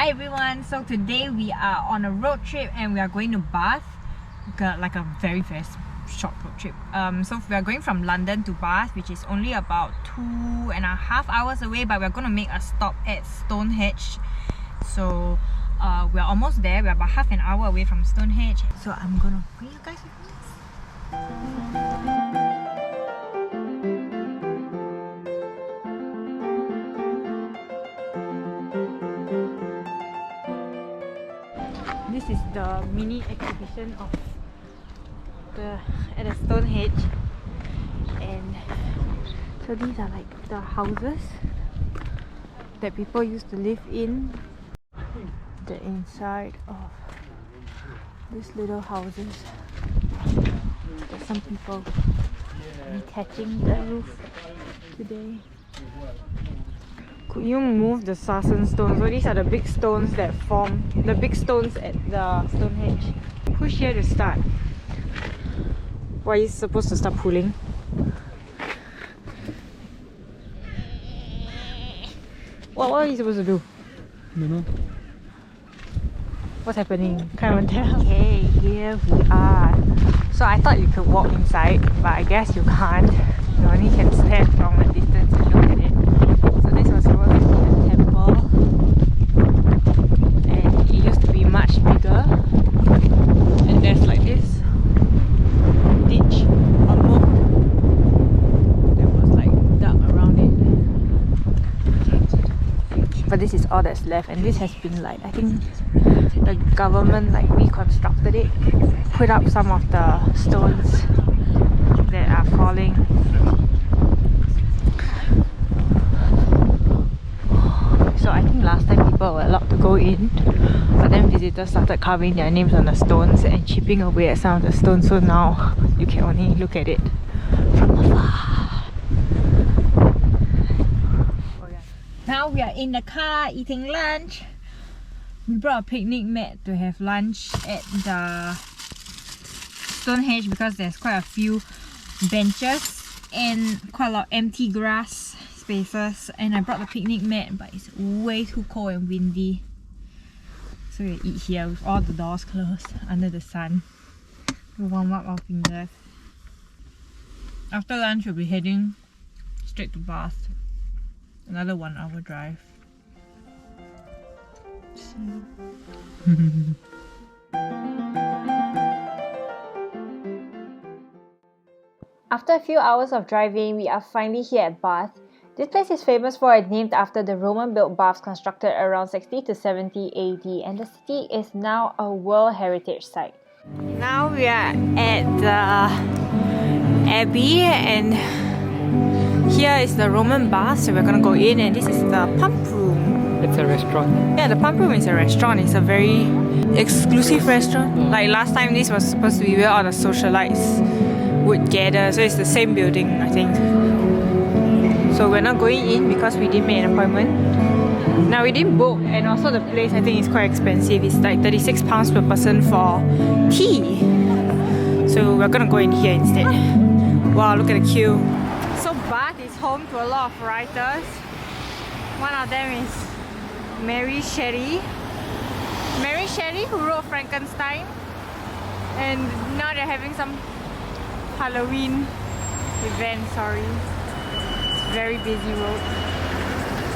Hi everyone, so today we are on a road trip and we are going to Bath, like a very short road trip. So we are going from London to Bath, which is only about 2.5 hours away, but we're going to make a stop at Stonehenge. So we are almost there. We're about half an hour away from Stonehenge. So I'm going to bring you guys with me. This is the mini exhibition of at the Stonehenge, and so these are like the houses that people used to live in. The inside of these little houses. There's some people detaching the roof today. Could you move the sarsen stones? So these are the big stones that form the big stones at the Stonehenge. Push here to start. Why are you supposed to start pulling? What are you supposed to do? No, no. What's happening? Can't even tell. Okay, here we are. So I thought you could walk inside, but I guess you can't. You only can stand from a distance and look at it. So this was supposed to be a temple, and it used to be much bigger. And there's like this ditch, a moat that was like dug around it. But this is all that's left, and this has been like, I think the government like reconstructed it, put up some of the stones that are falling. So I think last time people were allowed to go in, but then visitors started carving their names on the stones and chipping away at some of the stones, so now you can only look at it from afar. Now we are in the car eating lunch. We brought a picnic mat to have lunch at the Stonehenge because there's quite a few benches and quite a lot of empty grass spaces, and I brought the picnic mat, but it's way too cold and windy, so we eat here with all the doors closed under the sun to warm up our fingers. After lunch we'll be heading straight to Bath, another 1 hour drive. After a few hours of driving, we are finally here at Bath. This place is famous for it, named after the Roman-built baths constructed around 60 to 70 AD, and the city is now a World Heritage Site. Now we are at the Abbey, and here is the Roman bath, so we're gonna go in, and this is the pump room. It's a restaurant. Yeah, the pump room is a restaurant. It's a very exclusive restaurant. Like last time, this was supposed to be where all the socialites would gather, so it's the same building, I think. So we're not going in because we didn't make an appointment. Now we didn't book, and also the place I think is quite expensive. It's like £36 per person for tea. So we're gonna go in here instead. Wow, look at the queue. So Bath is home to a lot of writers. One of them is Mary Shelley. Mary Shelley, who wrote Frankenstein. And now they're having some Halloween event, sorry. Very busy road,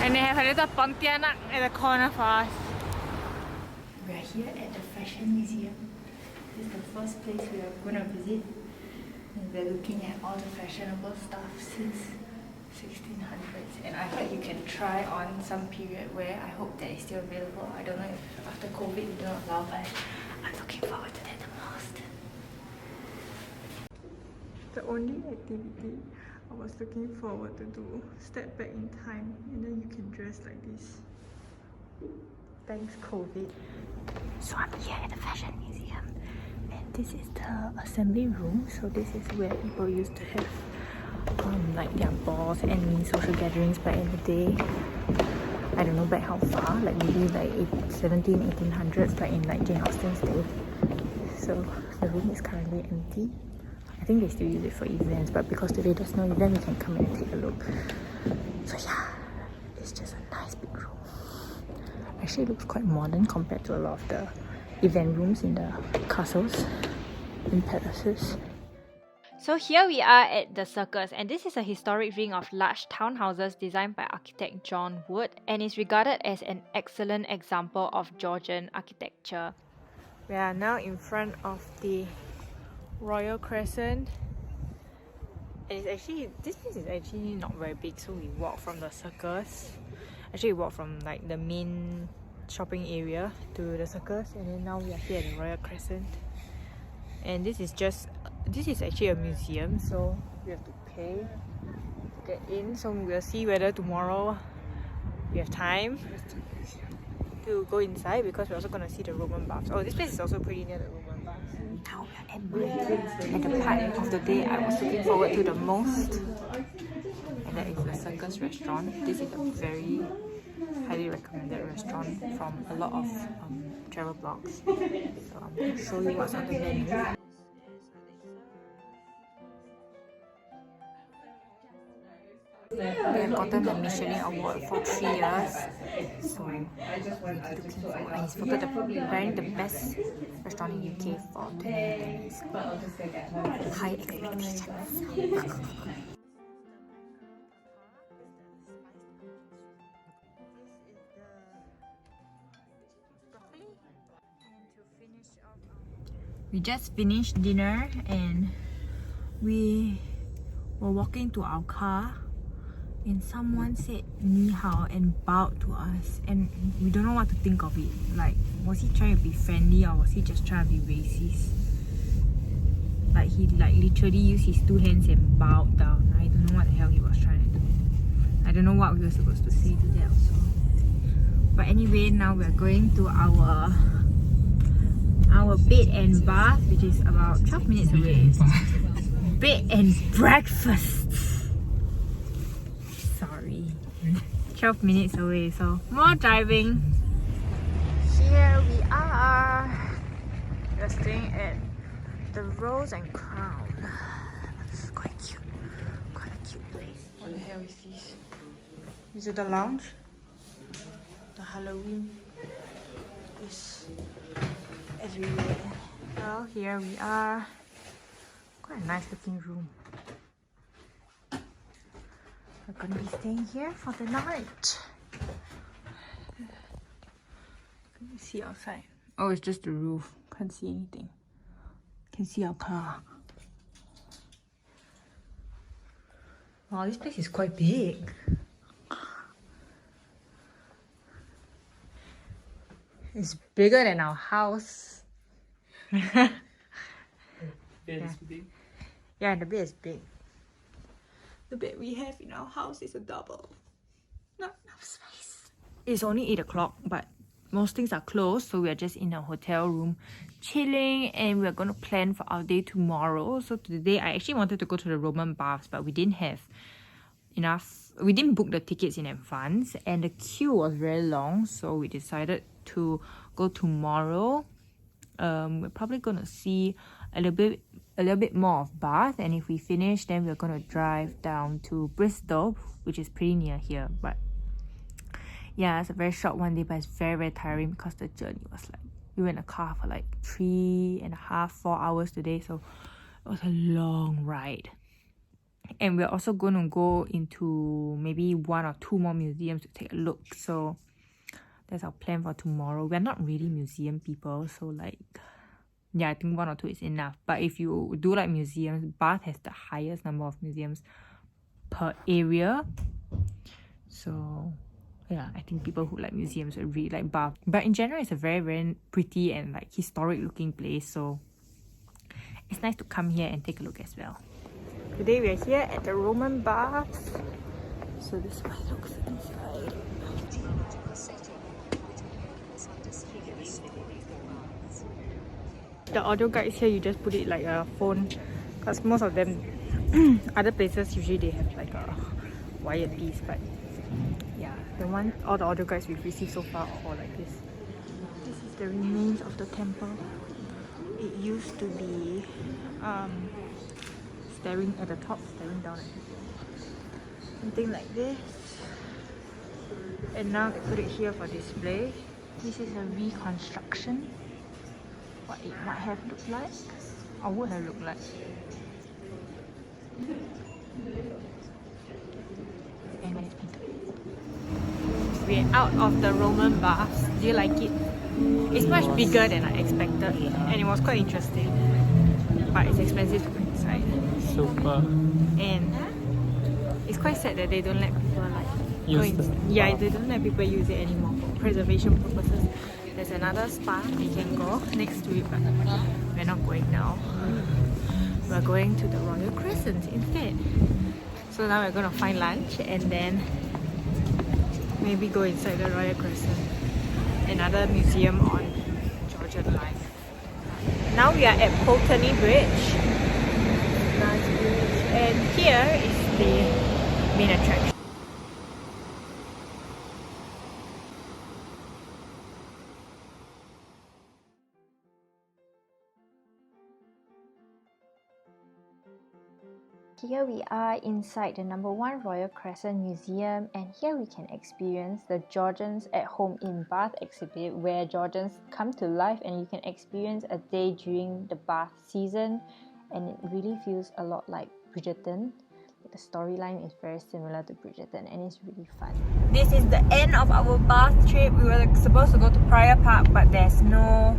and they have a little Pontianak at the corner for us. We are here at the Fashion Museum. This is the first place we are going to visit, and we're looking at all the fashionable stuff since 1600s. And I heard you can try on some period wear. I hope that is still available. I don't know if after COVID we don't allow, but I'm looking forward to that the most. The only activity I was looking forward to do, step back in time, and then you can dress like this. Thanks COVID. So I'm here at the Fashion Museum, and this is the assembly room. So this is where people used to have like their balls and social gatherings back in the day. I don't know back how far, like maybe like 1800s, back in like Jane Austen's day. So the room is currently empty. I think they still use it for events, but because today there's no event, we can come in and take a look. So yeah, it's just a nice big room. I Actually looks quite modern compared to a lot of the event rooms in the castles and palaces. So here we are at the circus, and this is a historic ring of large townhouses designed by architect John Wood and is regarded as an excellent example of Georgian architecture. We are now in front of the Royal Crescent, and it's actually, this place is actually not very big, so we walk from the circus. Actually we walk from like the main shopping area to the circus, and then now we are here at the Royal Crescent. And this is actually a museum, so we have to pay to get in. So we'll see whether tomorrow we have time to go inside, because we're also going to see the Roman baths. Oh, this place is also pretty near the Roman baths. Now we are at the part of the day I was looking forward to the most, and that is the circus restaurant. This is a very highly recommended restaurant from a lot of travel blogs. So I'm going to show you what's on the menu. We have gotten the Michelin award for 3 years, so we're looking for, and it's voted the best restaurant in UK for 2020. So high expectations. We just finished dinner and we were walking to our car, and someone said ni hao and bowed to us, and we don't know what to think of it. Like, was he trying to be friendly or was he just trying to be racist? Like, he literally used his 2 hands and bowed down. I don't know what the hell he was trying to do. I don't know what we were supposed to say to that also. But anyway, now we're going to our bed and bath, which is about 12 minutes away. Bed and breakfast. Sorry. 12 minutes away, so more driving. Here we are. We're staying at the Rose and Crown. This is quite cute. Quite a cute place. What the hell is this? Is it the lounge? The Halloween is everywhere. Well, here we are. Quite a nice looking room. We're gonna be staying here for the night. Can you see outside? Oh, it's just the roof. Can't see anything. Can see our car. Wow, this place is quite big. It's bigger than our house. Bed is big. Yeah, the bed is big. The bed we have in our house is a double. Not enough space. It's only 8 o'clock, but most things are closed, so we are just in a hotel room chilling, and we're going to plan for our day tomorrow. So today I actually wanted to go to the Roman baths, but we didn't have enough. We didn't book the tickets in advance, and the queue was very long, so we decided to go tomorrow. We're probably going to see a little bit more of Bath, and if we finish, then we're going to drive down to Bristol, which is pretty near here. But yeah, it's a very short one day, but it's very, very tiring because the journey was like, we were in a car for like 3.5, 4 hours today, so it was a long ride. And we're also going to go into maybe 1 or 2 more museums to take a look. So that's our plan for tomorrow. We're not really museum people, so like, yeah, I think 1 or 2 is enough. But if you do like museums, Bath has the highest number of museums per area. So yeah, I think people who like museums will really like Bath. But in general, it's a very, very pretty and like historic looking place. So it's nice to come here and take a look as well. Today we are here at the Roman baths. So this is what it looks inside. The audio guides here, you just put it like a phone, because most of them, other places usually they have like a wired piece, but yeah, all the audio guides we've received so far are all like this. This is the remains of the temple. It used to be staring at the top, staring down at something like this, and now they put it here for display. This is a reconstruction. What it might have looked like, or would have looked like. And when it's painted. We're out of the Roman baths. Do you like it? It's much bigger than I expected, and it was quite interesting. But it's expensive to go inside. Super. And it's quite sad that they don't let people like Use go in. Yeah, they don't let people use it anymore for preservation purposes. There's another spa we can go next to it, but we're not going now. We're going to the Royal Crescent instead. So now we're gonna find lunch and then maybe go inside the Royal Crescent, another museum on Georgian life. Now we are at Pulteney Bridge. Nice bridge. And here is the main attraction. Here we are inside the #1 Royal Crescent Museum, and here we can experience the Georgians at Home in Bath exhibit, where Georgians come to life and you can experience a day during the Bath season, and it really feels a lot like Bridgerton. The storyline is very similar to Bridgerton and it's really fun. This is the end of our Bath trip. We were supposed to go to Prior Park, but there's no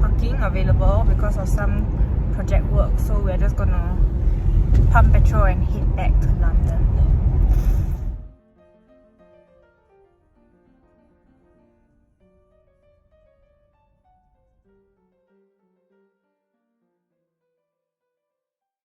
parking available because of some project work, so we're just gonna pump petrol and head back.